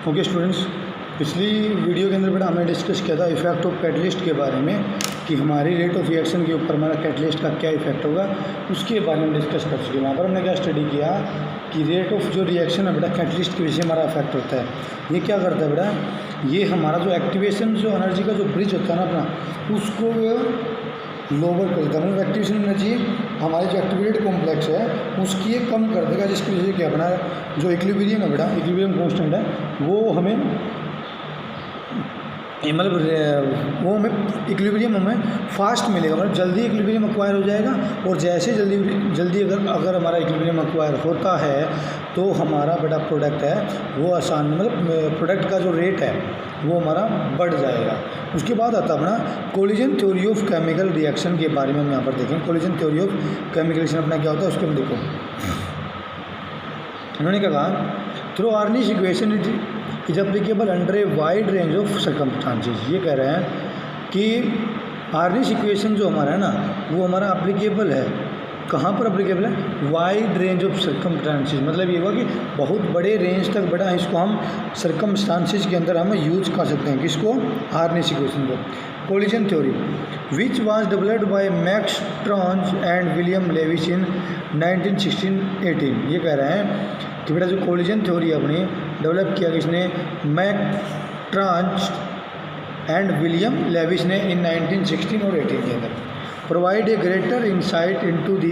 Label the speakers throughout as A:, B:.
A: Okay students, पिछली video के अंदर बेटा हमने डिस्कस किया था इफेक्ट ऑफ कैटलिस्ट के बारे में कि हमारी रेट ऑफ रिएक्शन के ऊपर हमारा कैटलिस्ट का क्या इफेक्ट होगा, उसके बारे में डिस्कस कर चुके हैं। वहाँ पर हमने क्या स्टडी किया कि रेट ऑफ जो रिएक्शन है बेटा कैटलिस्ट की वजह से हमारा इफेक्ट होता है। ये क्या करता है बेटा, ये हमारा जो एक्टिवेशन जो एनर्जी का जो ब्रिज होता है ना अपना, उसको लोअर कर देता है। मतलब एक्टिवेशन एनर्जी हमारे जो एक्टिवेटेड कॉम्प्लेक्स है उसकी ये कम कर देगा, जिसकी वजह से क्या बना जो इक्विलिब्रियम है बेटा, इक्विलिब्रियम कांस्टेंट है वो हमें वो हमें इक्विलिब्रियम हमें फास्ट मिलेगा, मतलब जल्दी इक्विलिब्रियम एक्वायर हो जाएगा। और जैसे जल्दी अगर हमारा इक्विलिब्रियम एक्वायर होता है तो हमारा बेटा प्रोडक्ट है वो आसान, मतलब प्रोडक्ट का जो रेट है वो हमारा बढ़ जाएगा। उसके बाद आता अपना collision theory of chemical reaction के बारे में हम यहाँ पर देखें। Collision theory of chemical reaction अपना क्या होता है उसको हम देखो। उन्होंने क्या कहा, through Arrhenius equation is applicable under a wide range of circumstances. ये कह रहे हैं कि आर्निश इक्वेशन जो हमारा है ना वो हमारा एप्लीकेबल है, कहाँ पर एप्लीकेबल है, वाइड रेंज ऑफ सर्कमस्टांसेस। मतलब ये हुआ कि बहुत बड़े रेंज तक बेटा इसको हम सर्कमस्टांसेस के अंदर हम यूज कर सकते हैं। किसको, आर्निश इक्वेशन को। Collision theory which was developed by Max Trautz and William Lewis in 1916-18। ये कह रहे हैं कि बेटा जो कोलिजन थ्योरी अपनी डेवलप किया किसने, max Trautz and William Levi's ने इन 1916 और 18 के अंदर। Provide a greater insight into the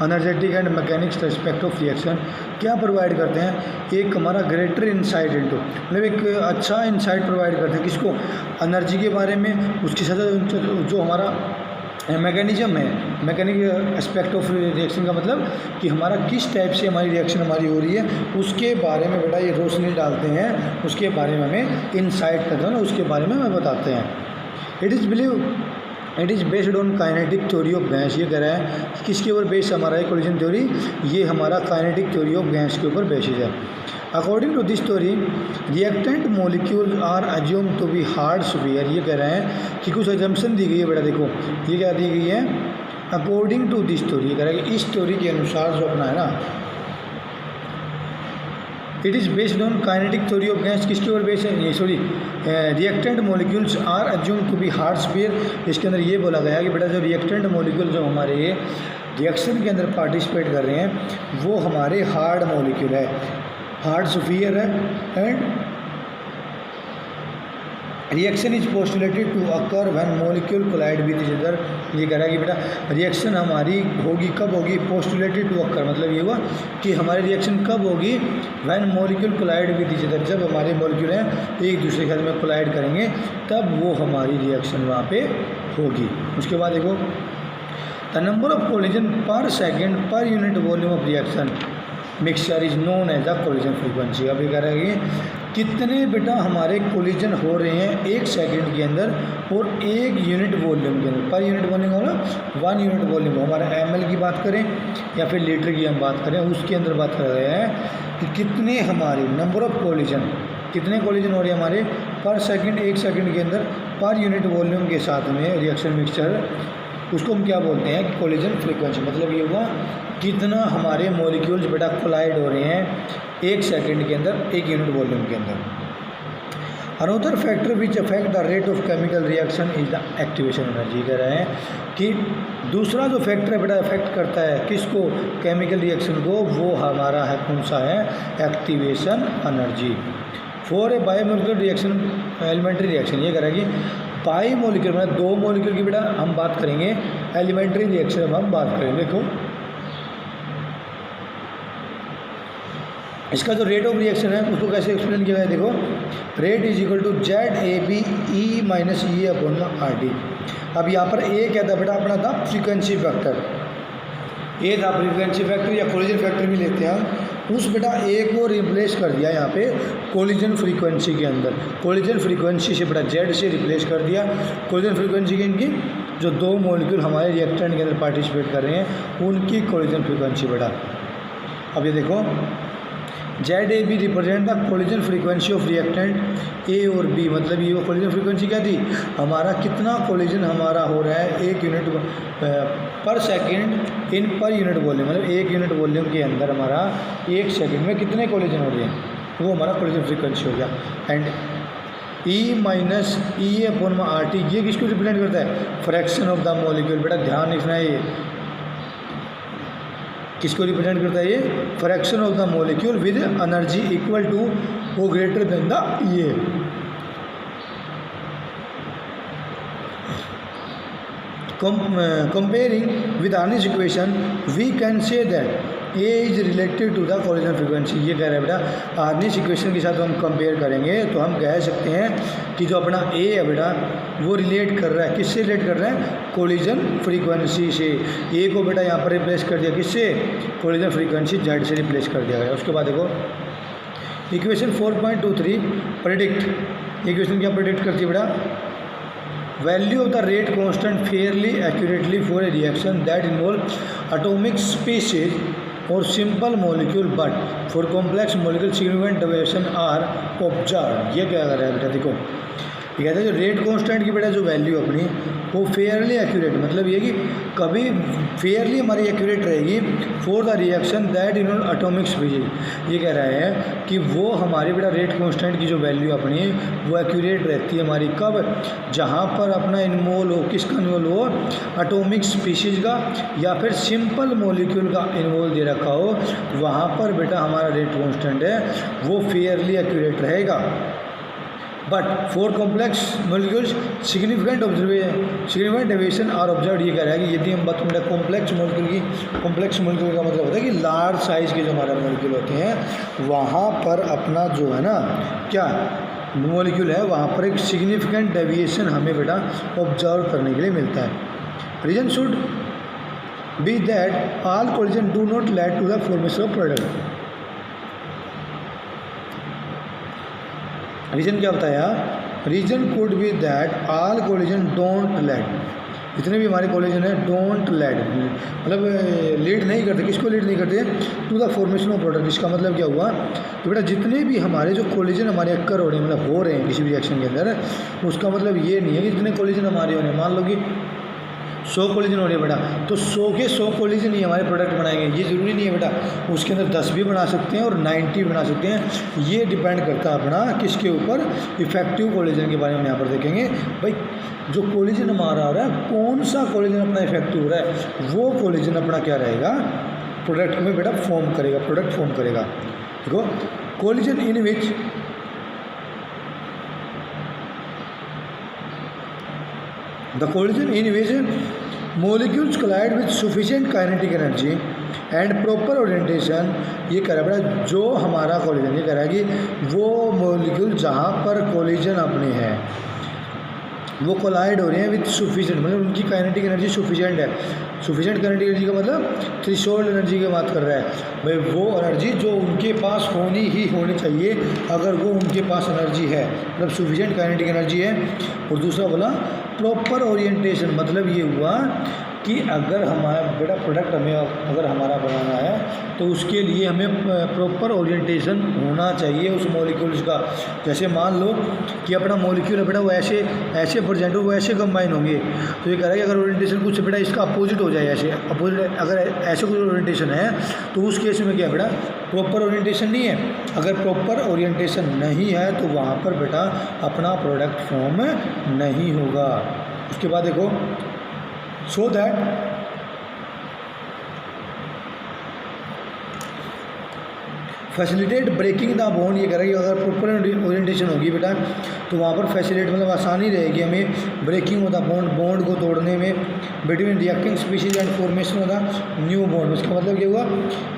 A: energetic and mechanics aspect of reaction. क्या प्रोवाइड करते हैं, एक हमारा ग्रेटर इंसाइट इनटू, मतलब एक अच्छा इंसाइट प्रोवाइड करते हैं किसको, एनर्जी के बारे में। उसके साथ जो हमारा मैकेनिज्म है, मैकेनिक एस्पेक्ट ऑफ रिएक्शन का मतलब कि हमारा किस टाइप से हमारी रिएक्शन हमारी हो रही है उसके बारे में बेटा ये रोशनी डालते हैं, उसके बारे में हमें इंसाइट करते हैं ना, उसके बारे में हमें बताते हैं। It is based on kinetic theory of gas. ये कह रहा है कि किसके ऊपर बेस हमारा है कोलिजन थ्योरी, ये हमारा काइनेटिक थ्योरी ऑफ गैस के ऊपर बेसिस है। According to this theory reactant molecule are assume to be hard sphere. ये कह रहे हैं कि कुछ एजम्पशन दी गई है बेटा, देखो ये क्या दी गई है, अकॉर्डिंग टू दिस थ्योरी। ये कह रहा है कि इस थ्योरी के अनुसार जो अपना है ना, it is based on kinetic theory of gas. किसके ऊपर बेस है, ये sorry reactant molecules are assume to be hard sphere. इसके अंदर ये बोला गया कि बेटा जो रिएक्टेंट मॉलिक्यूल जो हमारे रिएक्शन के अंदर पार्टिसिपेट कर रहे हैं वो हमारे हार्ड मॉलिक्यूल है, हार्ड स्फीयर है। And reaction is postulated to occur when molecule collide with each other. ये कह रहा है कि बेटा रिएक्शन हमारी होगी कब होगी, पोस्टुलेटेड टू अकर, मतलब ये हुआ कि हमारी रिएक्शन कब होगी, when molecule collide with each other, जब हमारे मॉलिक्यूल हैं एक दूसरे के साथ में कोलाइड करेंगे तब वो हमारी रिएक्शन वहाँ पे होगी। उसके बाद देखो the number of collision per second per unit volume of reaction mixture is known as the collision frequency. अब ये कह रहा है कि कितने बेटा हमारे कोलिजन हो रहे हैं एक सेकंड के अंदर और एक यूनिट वॉल्यूम के अंदर। पर यूनिट वॉल्यूम होगा 1 यूनिट वॉल्यूम, हमारा ml की बात करें या फिर लीटर की हम बात करें, उसके अंदर बात कर रहे हैं कि कितने हमारे नंबर ऑफ कोलिजन, कितने कोलिजन हो रहे हैं हमारे पर सेकंड, एक सेकंड के अंदर पर यूनिट वॉल्यूम के साथ में रिएक्शन मिक्सचर, उसको हम क्या बोलते हैं कि कोलिजन फ्रीक्वेंसी। मतलब ये हुआ कितना हमारे मॉलिक्यूल्स बेटा कोलाइड हो रहे हैं एक सेकंड के अंदर एक यूनिट वॉल्यूम के अंदर। Another factor which affect the rate of chemical reaction is the activation energy. कह रहे हैं कि दूसरा जो फैक्टर है बेटा अफेक्ट करता है किसको, केमिकल रिएक्शन को, वो हमारा है कौन सा है, activation energy. For a bimolecular reaction, elementary reaction, ये कह रहा है कि बाई मोलिक्यूल मतलब 2 मोलिक्यूल की बेटा हम बात करेंगे, एलिमेंट्री रिएक्शन हम बात करेंगे। देखो इसका जो रेट ऑफ रिएक्शन है उसको कैसे एक्सप्लेन किया है, देखो rate is equal to ZAB E minus E upon RT। अब यहाँ पर ए क्या था बेटा अपना था फ्रीक्वेंसी फैक्टर, ए था फ्रीक्वेंसी फैक्टर या कोलिजन फैक्टर भी लेते हैं, उस बेटा ए को रिप्लेस कर दिया यहाँ पे कोलिजन फ्रीक्वेंसी के अंदर। कोलिजन फ्रीक्वेंसी से बेटा Z से रिप्लेस कर दिया। कोलिजन फ्रीक्वेंसी की इनकी जो 2 मॉलिक्यूल हमारे रिएक्टेंट के अंदर पार्टिसिपेट कर रहे हैं उनकी कोलिजन फ्रीक्वेंसी बेटा। अब ये देखो ZAB represent the collision frequency of reactant A और बी। मतलब ये वो कोलिजन फ्रीक्वेंसी क्या थी, हमारा कितना कोलिजन हमारा हो रहा है एक यूनिट पर सेकंड इन पर यूनिट वॉल्यूम, मतलब एक यूनिट वॉल्यूम के अंदर हमारा एक सेकंड में कितने कोलिजन हो रहे हैं। वो हमारा कोलिजन फ्रीक्वेंसी हो गया। And E minus E upon R T ये किसको रिप्रेजेंट करता है? Fraction of the molecule. बेटा ध्यान रखना है, ये किसको रिप्रेजेंट करता है? ये fraction of the molecule with energy equal to वो ग्रेटर देन द ये। Comparing with Arnish equation, we can say that A is related to the collision frequency। ये कह रहा है बेटा आर्निश इक्वेशन के साथ हम कंपेयर करेंगे तो हम कह सकते हैं कि जो अपना A है बेटा वो रिलेट कर रहा है, किससे रिलेट कर रहा है? कोलिजन फ्रीक्वेंसी से। A को बेटा यहाँ पर रिप्लेस कर दिया, किससे? कोलिजन फ्रीक्वेंसी Z से रिप्लेस कर दिया गया। उसके बाद देखो इक्वेशन 4.23 प्रेडिक्ट। इक्वेशन क्या प्रेडिक्ट करती है बेटा? Value of the rate constant fairly accurately for a reaction that involve atomic species और simple molecule but for complex molecule significant deviation are observe. ये क्या कर रहा है बेटा? देखो ये कहते हैं जो रेट कांस्टेंट की बेटा जो वैल्यू अपनी वो फेयरली एक्यूरेट, मतलब ये कि कभी फेयरली हमारी एक्यूरेट रहेगी for the reaction that in atomic species. ये कह रहा है कि वो हमारी बेटा रेट कांस्टेंट की जो वैल्यू अपनी वो एक्यूरेट रहती है हमारी कब? जहाँ पर अपना इन्वॉल्व हो, किसका इन्वॉल्व हो? एटॉमिक स्पीशीज का या फिर सिंपल मॉलिक्यूल का इन्वॉल्व दे रखा हो, वहाँ पर बेटा हमारा रेट कांस्टेंट है वो फेयरली एक्यूरेट रहेगा। But for complex molecules significant deviation are observe. ये कह रहा है कि यदि हम बात करें कॉम्प्लेक्स मॉलिक्यूल का मतलब होता है कि लार्ज साइज़ के जो हमारे मॉलिक्यूल होते हैं वहाँ पर अपना जो है ना क्या मॉलिक्यूल है वहाँ पर एक सिग्निफिकेंट डेविएशन हमें बेटा ऑब्जर्व करने के लिए मिलता है। Reason should be that all collision do not lead to the formation of product. Reason क्या बताया? Reason could be that all collision don't lead, जितने भी हमारे कोलिजन है डोंट लीड मतलब लीड नहीं करते, किसको लीड नहीं करते? To the formation of product. इसका मतलब क्या हुआ कि बेटा जितने भी हमारे जो कोलिजन हमारे अक्कर हो रहे हैं मतलब हो रहे हैं किसी भी रिएक्शन के अंदर, उसका मतलब ये नहीं है कि जितने कोलिजन हमारे हो रहे हैं, मान लो कि 100 कोलिजन हो रही है बेटा तो 100 के 100 कोलिजन ही हमारे प्रोडक्ट बनाएंगे, ये ज़रूरी नहीं है बेटा। उसके अंदर 10 भी बना सकते हैं और 90 बना सकते हैं। ये डिपेंड करता है अपना किसके ऊपर? इफेक्टिव कोलिजन के बारे में यहाँ पर देखेंगे भाई जो कोलिजन हमारा हो रहा है कौन सा कोलिजन अपना इफेक्टिव हो रहा है, वो कोलिजन अपना क्या रहेगा? प्रोडक्ट में बेटा फॉर्म करेगा, प्रोडक्ट फॉर्म करेगा। देखो collision in which the collision in which molecules collide with sufficient kinetic energy and proper orientation। ये कह रहा है बेटा जो हमारा कोलिजन, ये कह रहा है कि वो मॉलिक्यूल जहाँ पर कोलिजन अपने हैं वो कोलाइड हो रहे हैं विथ सुफिशेंट, मतलब उनकी काइनेटिक एनर्जी सुफिशेंट है। सुफिशेंट काइनेटिक एनर्जी का मतलब थ्रेशोल्ड एनर्जी की बात कर रहा है भाई, वो एनर्जी जो उनके पास होनी चाहिए अगर वो उनके पास एनर्जी है, मतलब सुफिशेंट काइनेटिक एनर्जी है। और दूसरा बोला प्रॉपर ओरिएंटेशन, मतलब ये हुआ कि अगर हमारा बेटा प्रोडक्ट हमें अगर हमारा बनाना है तो उसके लिए हमें प्रॉपर ओरिएंटेशन होना चाहिए उस मॉलिक्यूल्स का। जैसे मान लो कि अपना मॉलिक्यूल है बेटा वो ऐसे प्रेजेंट हो, वो ऐसे कंबाइन होंगे, तो ये कह रहा है कि अगर ओरिएंटेशन कुछ बेटा इसका अपोजिट हो जाए, ऐसे अपोजिट अगर ऐसे कुछ ओरिएंटेशन है तो उस केस में क्या बेटा प्रॉपर ओरिएंटेशन नहीं है। अगर प्रॉपर ओरिएंटेशन नहीं है तो वहाँ पर बेटा अपना प्रोडक्ट फॉर्म नहीं होगा। उसके बाद देखो so that facilitate breaking the bond. ये कह रहा है कि अगर प्रॉपर ओरिएंटेशन होगी बेटा तो वहाँ पर फैसिलिटेट मतलब आसानी रहेगी हमें ब्रेकिंग ऑफ द बॉन्ड को तोड़ने में between reacting species and formation of the new bond. उसका मतलब क्या हुआ,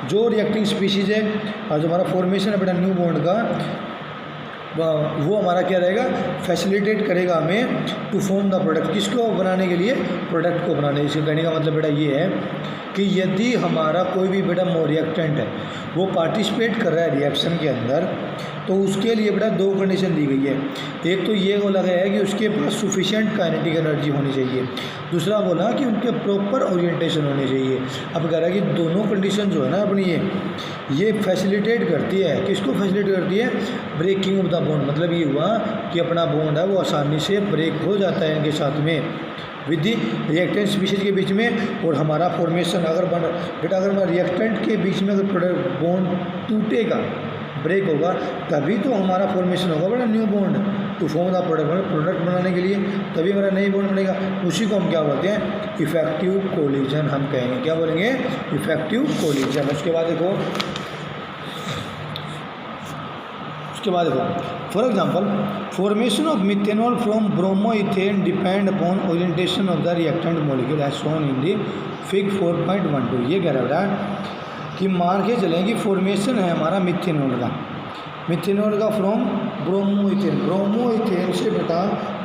A: जो रिएक्टिंग स्पीशीज है और जो हमारा फॉर्मेशन है बेटा न्यू बॉन्ड का, वो हमारा क्या रहेगा, फैसिलिटेट करेगा हमें टू फॉर्म द प्रोडक्ट। किसको बनाने के लिए? प्रोडक्ट को बनाने। इसके कहने का मतलब बेटा ये है कि यदि हमारा कोई भी बेटा रिएक्टेंट है वो पार्टिसिपेट कर रहा है रिएक्शन के अंदर, तो उसके लिए बेटा दो कंडीशन दी गई है। एक तो ये बोला गया है कि उसके पास सुफिशिएंट काइनेटिक एनर्जी होनी चाहिए, दूसरा बोला कि उनके प्रॉपर ओरिएंटेशन होने चाहिए। अब कह रहा है कि दोनों कंडीशन जो है ना अपनी ये फैसिलिटेट करती है, किसको फैसिलिटेट करती है? Breaking of the bond. मतलब ये हुआ कि अपना बॉन्ड है वो आसानी से ब्रेक हो जाता है इनके साथ में विद दी रिएक्टेंट स्पीशीज के बीच में। और हमारा फॉर्मेशन अगर बेटा अगर हमारा रिएक्टेंट के बीच में अगर बॉन्ड टूटेगा ब्रेक होगा तभी तो हमारा फॉर्मेशन होगा बेटा new bond to form the product, product बनाने के लिए तभी हमारा नई बॉन्ड बनेगा। उसी को हम क्या बोलते हैं, इफेक्टिव कोलिजन हम कहेंगे। क्या बोलेंगे, इफेक्टिव कोलिजन। उसके बाद देखो for example formation of methanol from bromoethane depend upon orientation of the reactant molecule as shown in the fig 4.12। ये कह रहा है कि मान के चलें कि फॉर्मेशन है हमारा मिथेनॉल का फ्रॉम ब्रोमोइथेन, ब्रोमोइथेन से बेटा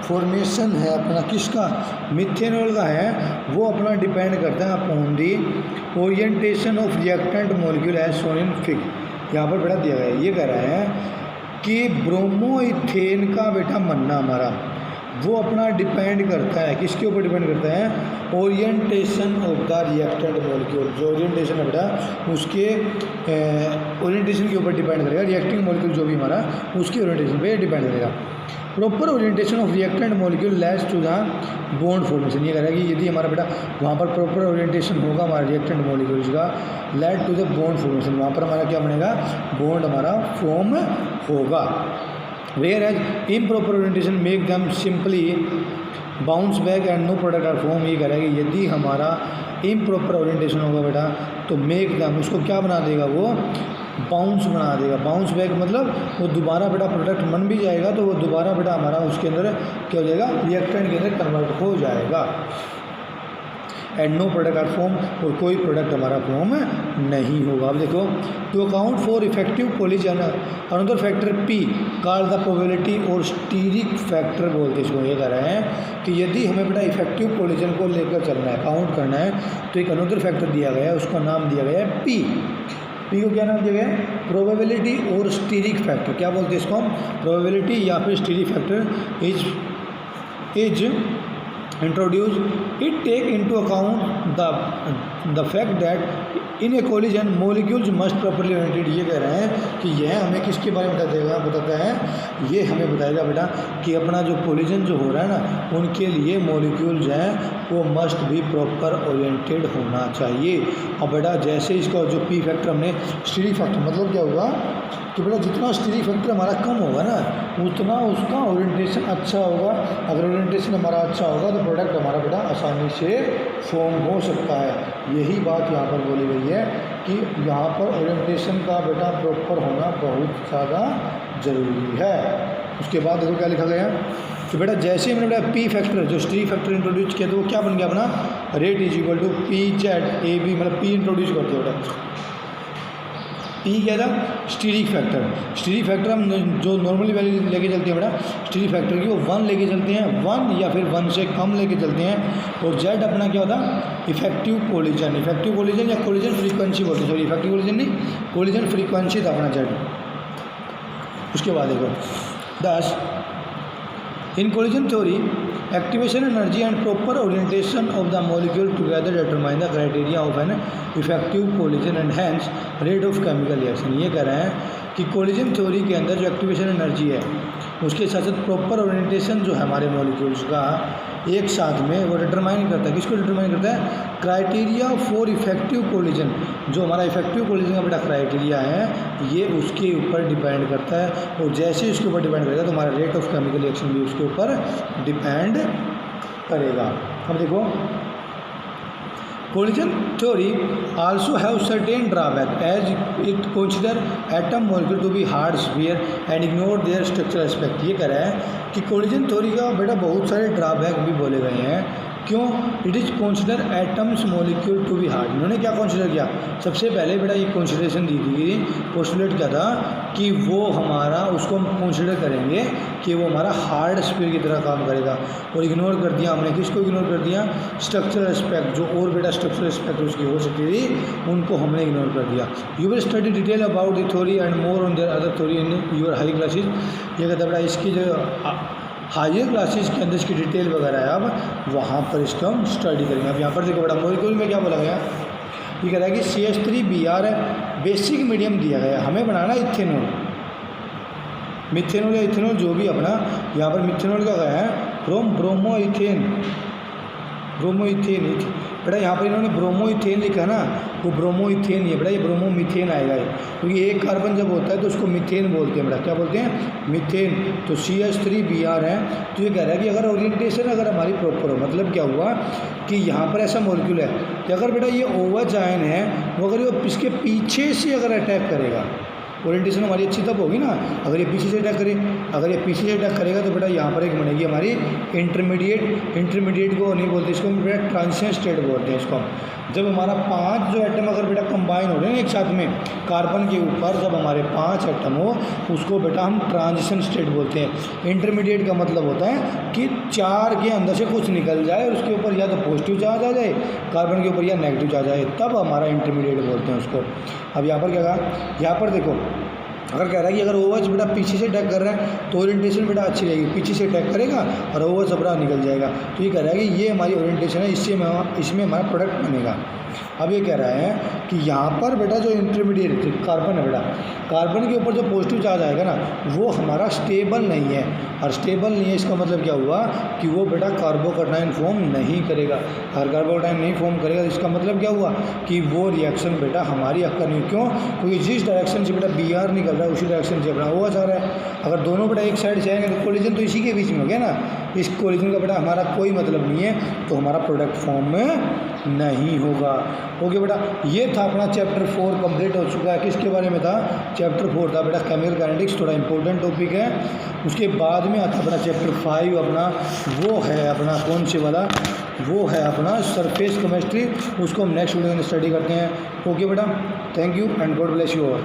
A: फॉर्मेशन है अपना किसका, मिथेनॉल का है। वो अपना डिपेंड करता है upon the orientation of reactant molecule as shown in fig. यहाँ पर बेटा दिया गया है, ये कह रहा है कि ब्रोमोइथेन का बेटा बनना हमारा वो अपना डिपेंड करता है किसके ऊपर डिपेंड करता है, orientation of the reactant molecule. जो ओरिएंटेशन है बेटा उसके ओरिएंटेशन के ऊपर डिपेंड करेगा, रिएक्टिंग मॉलिक्यूल जो भी हमारा उसके ओरिएंटेशन पे डिपेंड करेगा। Proper orientation of reactant molecule leads to the bond formation. ये कह रहा है कि यदि हमारा बेटा वहाँ पर प्रॉपर ओरिएंटेशन होगा हमारा रिएक्टेंट मॉलिक्यूल्स का, lead to the bond formation, वहाँ पर हमारा क्या बनेगा, बॉन्ड हमारा फॉर्म होगा। Whereas improper orientation make them simply bounce back and no product are form. ये कह रहा है कि यदि हमारा इम्प्रॉपर ओरिएंटेशन होगा बेटा तो मेक देम उसको क्या बना देगा, वो बाउंस बना देगा। बाउंस बैक मतलब वो दोबारा बेटा प्रोडक्ट बन भी जाएगा तो वो दोबारा बेटा हमारा उसके अंदर क्या हो जाएगा, रिएक्टेंट के अंदर कन्वर्ट हो जाएगा। And no product are form, और कोई प्रोडक्ट हमारा फॉर्म नहीं होगा। अब देखो to account for effective collision another factor P called the probability और स्टीरिक फैक्टर बोलते इसको। ये कह रहे हैं कि यदि हमें बेटा इफेक्टिव कोलिजन को लेकर चलना है, काउंट करना है, तो एक अनदर फैक्टर दिया गया है, उसका नाम दिया गया है पी। पी को क्या नाम दिया गया है, प्रोबेबिलिटी और स्टीरिक फैक्टर। क्या बोलते हैं इसको हम, प्रोबेबिलिटी या फिर steric factor is introduce it take into account the fact that in a collision molecules must properly oriented. ये कह रहे हैं कि यह हमें किसके बारे में बताता है, ये हमें बताएगा बेटा कि अपना जो कोलिजन जो हो रहा है ना, उनके लिए मॉलिक्यूल जो है वो मस्ट भी प्रॉपर ओरिएंटेड होना चाहिए। और बेटा जैसे इसका जो पी फैक्टर हमने स्टीरिक फैक्टर मतलब क्या होगा कि बेटा जितना स्टीरिक फैक्टर हमारा कम होगा ना उतना उसका ओरिएंटेशन अच्छा होगा। अगर ओरिएंटेशन हमारा अच्छा होगा तो प्रोडक्ट हमारा बेटा आसानी से फॉर्म हो सकता है। यही बात यहाँ पर बोली गई है कि यहाँ पर ओरिएंटेशन का बेटा प्रॉपर होना बहुत ज़्यादा ज़रूरी है। उसके बाद देखो क्या लिखा गया है कि बेटा जैसे हमने बेटा पी फैक्टर जो स्टीरिक फैक्टर इंट्रोड्यूस किया तो वो क्या बन गया अपना, rate is equal to P Z A B, मतलब पी इंट्रोड्यूस करते हो बेटा। पी क्या था, स्टीरिक फैक्टर। स्टीरिक फैक्टर हम जो नॉर्मली वैल्यू लेके चलते हैं बेटा स्टीरिक फैक्टर की, वो 1 लेके चलते हैं, 1 या फिर 1 से कम लेके चलते हैं। और जेड अपना क्या होता है, इफेक्टिव कोलिजन। इफेक्टिव कोलिजन या कोलिजन फ्रीक्वेंसी बोलते हैं, सॉरी इफेक्टिव कोलिजन नहीं, कोलिजन फ्रीक्वेंसी था अपना जेड। उसके बाद देखो 10 in collision theory activation energy and proper orientation of the molecule together determine the criteria of an effective collision and hence rate of chemical reaction. ये कह रहे हैं कि कोलिजन थ्योरी के अंदर जो एक्टिवेशन एनर्जी है उसके साथ साथ प्रॉपर ओरिएंटेशन जो है हमारे मॉलिक्यूल्स का एक साथ में वो डिटरमाइन करता है। किसको डिटरमाइन करता है, क्राइटेरिया फॉर इफेक्टिव कोलिजन। जो हमारा इफेक्टिव कोलिजन का बेटा क्राइटेरिया है ये उसके ऊपर डिपेंड करता है, और जैसे ही उसके ऊपर डिपेंड करेगा तो हमारा रेट ऑफ केमिकल रिएक्शन भी उसके ऊपर डिपेंड करेगा। अब देखो collision theory also have certain drawback as it consider atom molecule to be hard sphere and ignore their structural aspect. ये कह रहा है कि कोलिजन थ्योरी का बेटा बहुत सारे ड्रॉबैक भी बोले गए हैं। क्यों, it is consider atoms molecule to be hard. इन्होंने क्या कंसीडर किया, सबसे पहले बेटा ये कंसीडरेशन दी थी, पोस्टुलेट क्या था कि वो हमारा उसको हम कंसीडर करेंगे कि वो हमारा हार्ड स्फीयर की तरह काम करेगा। और इग्नोर कर दिया हमने, किसको इग्नोर कर दिया, स्ट्रक्चरल एस्पेक्ट, जो और बेटा स्ट्रक्चरल एस्पेक्ट उसकी हो सकती थी उनको हमने इग्नोर कर दिया। You will study detail about the theory and more on their other theory in your high classes. ये कहता है बेटा इसकी जो हायर क्लासेस के अंदर इसकी डिटेल वगैरह है, अब वहाँ पर इसको हम स्टडी करेंगे। अब यहाँ पर देखो बड़ा मॉलिक्यूल में क्या बोला गया, ये कह रहा है कि CH3Br बेसिक मीडियम दिया गया, हमें बनाना इथेनॉल, मिथेनॉल या इथेनॉल जो भी अपना यहाँ पर मिथेनॉल का गया है फ्रॉम ब्रोमोइथेन ब्रोमोइथेन बेटा यहाँ पर इन्होंने ब्रोमोइथेन लिखा है ना, वो ब्रोमोइथेन ही है बेटा, ये ब्रोमोमीथेन आएगा ये, क्योंकि एक कार्बन जब होता है तो उसको मीथेन बोलते हैं बेटा, क्या बोलते हैं, मीथेन। तो CH3Br है। तो ये कह रहा है कि अगर ओरिएंटेशन अगर हमारी प्रॉपर हो, मतलब क्या हुआ कि यहाँ पर ऐसा मॉलिक्यूल है कि अगर बेटा ये OH आयन है वो अगर ये इसके पीछे से अगर अटैक करेगा, ओरिएंटेशन हमारी अच्छी तब होगी ना, अगर ये पीछे से अटैक करे, अगर ये पीछे से अटैक करेगा तो बेटा यहाँ पर एक बनेगी हमारी इंटरमीडिएट को नहीं बोलते, इसको हम बेटा ट्रांजिशन स्टेट बोलते हैं इसको हम। जब हमारा 5 जो एटम अगर बेटा कंबाइन हो रहे हैं एक साथ में कार्बन के ऊपर, जब हमारे 5 एटम हो उसको बेटा हम ट्रांजिशन स्टेट बोलते हैं। इंटरमीडिएट का मतलब होता है कि 4 के अंदर से कुछ निकल जाए और उसके ऊपर या तो पॉजिटिव चार्ज आ जाए कार्बन के ऊपर या नेगेटिव चार्ज आ जाए, तब हमारा इंटरमीडिएट बोलते हैं उसको। अब यहाँ पर क्या कहा, यहाँ पर देखो अगर कह रहा है कि अगर OH बेटा पीछे से अटैक कर रहा है तो ओरिएंटेशन बेटा अच्छी रहेगी, पीछे से अटैक करेगा और OH अपना निकल जाएगा। तो ये कह रहा है कि ये हमारी ओरिएंटेशन है, इसमें हमारा प्रोडक्ट बनेगा। अब ये कह रहा है कि यहाँ पर बेटा जो इंटरमीडिएट कार्बन है बेटा, कार्बन के ऊपर जो पॉजिटिव चार्ज आएगा ना वो हमारा स्टेबल नहीं है, और स्टेबल नहीं है इसका मतलब क्या हुआ कि वो बेटा कार्बोकैटायन फॉर्म नहीं करेगा, और कार्बोकैटायन नहीं फॉर्म करेगा इसका मतलब क्या हुआ कि वो रिएक्शन बेटा हमारी अक्कर नहीं। क्यों? क्योंकि जिस डायरेक्शन से बेटा Br निकल रहा है उसी डायरेक्शन से अपना OH आ रहा है। अगर दोनों बेटा एक साइड से आएंगे तो कोलिजन तो इसी के बीच में हो गया ना, इस कोलिजन का बेटा हमारा कोई मतलब नहीं है, तो हमारा प्रोडक्ट फॉर्म में नहीं होगा। ओके बेटा, ये था अपना चैप्टर 4 कंप्लीट हो चुका है। किसके बारे में था? चैप्टर 4 था बेटा केमिकल काइनेटिक्स, थोड़ा इंपॉर्टेंट टॉपिक है। उसके बाद में आता अपना चैप्टर 5 अपना, वो है अपना कौन से वाला, वो है अपना सरफेस केमिस्ट्री, उसको हम नेक्स्ट वीडियो में स्टडी करते हैं। ओके बेटा, thank you and God bless you all.